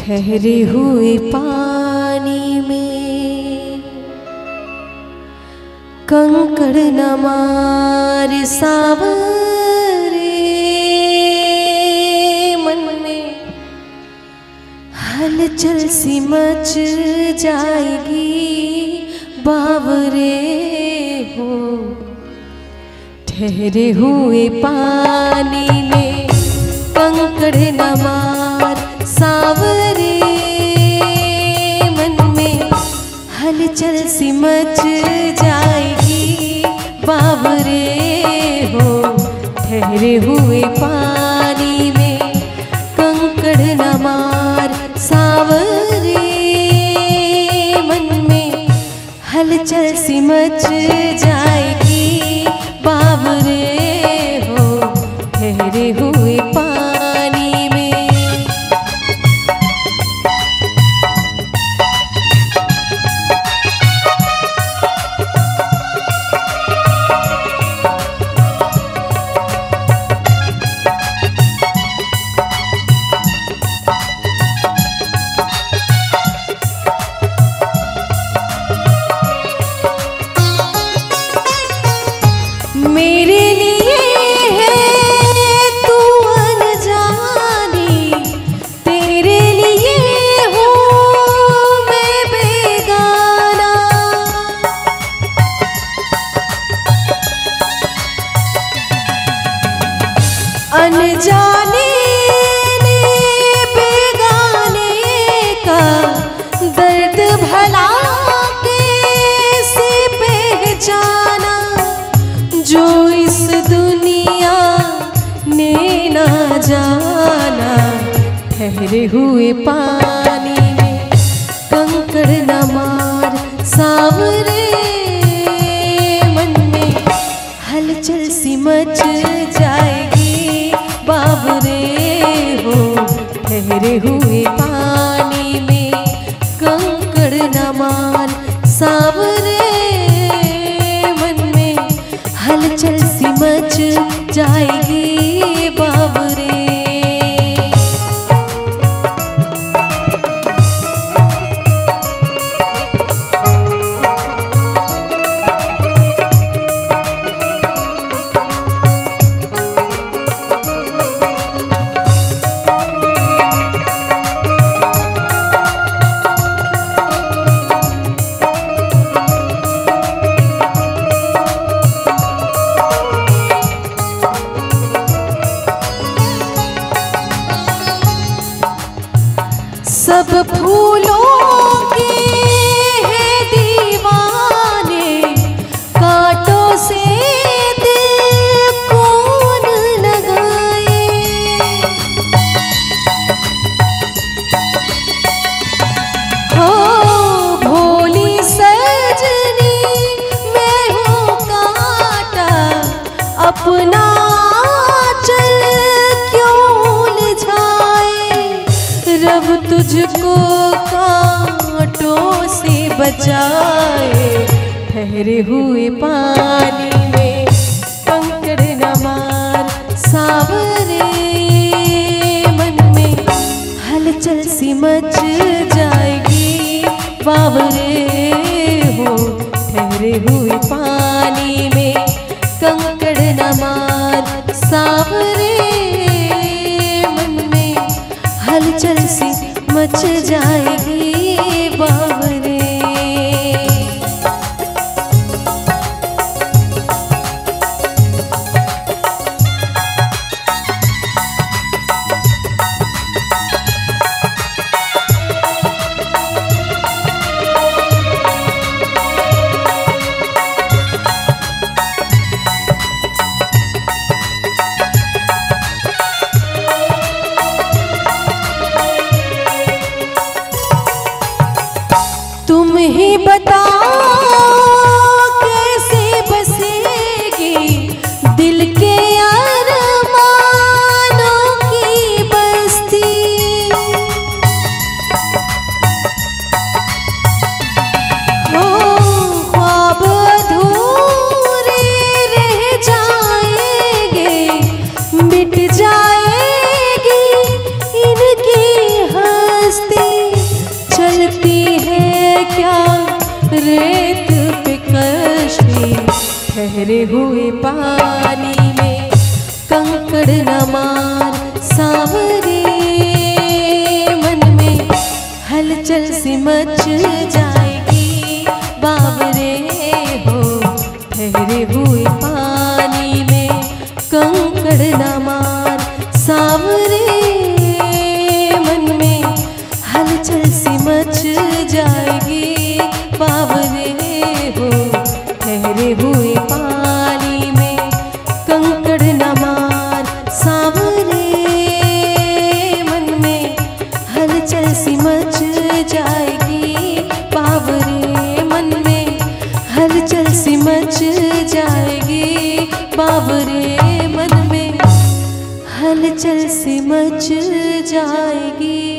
ठहरे हुए पानी में कंकड़ न मार सावरे, मन में हलचल सी मच जाएगी बावरे हो। ठहरे हुए पानी में कंकड़ न मार सावरे, मन में हलचल सी मच जाएगी बावरे हो। ठहरे हुए पानी में कंकड़ न मार सावरे, मन में हलचल सी मच जाएगी बावरे हो। ठहरे हुए पानी में मेरे लिए है तू अनजानी, तेरे लिए हूँ मैं बेगाना। अनजाने ने बेगाने का दर्द भला कैसे पहचाना, जो इस दुनिया ने ना जाना। ठहरे हुए पानी में कंकड़ न मार सावरे, मन में हलचल सी मच जाएगी बावरे हो। ठहरे हुए पानी में कंकड़ न मार सावरे, हलचल सी मच जाएगी बावरे। सब फूलों के हैं दीवाने, कांटों से दिल कौन लगाए। हो भोली सजनी मैं हूँ कांटा, अपना चल क्यों उलझाए। रब तुझको कांटों से बचाए। ठहरे हुए पानी में कंकड़ न मार सावरे, मन में हलचल सी मच जाएगी बावरे हो। ठहरे हुए पानी में कंकड़ न मार सावरे, मन में हलचल सी मच जाएगी बावरे। सावरे मन में हलचल सी मच जाएगी। बावरे हो ठहरे हुए पानी में कंकड़ न मार। सावरे मन में हलचल सी मच जाएगी। बावरे हो ठहरे हुए पानी में कंकड़ न मार। सावरे मन में हलचल सी मच जाएगी। बावरे मन में हलचल सी मच जाएगी। बावरे मन में हलचल सी मच जाएगी।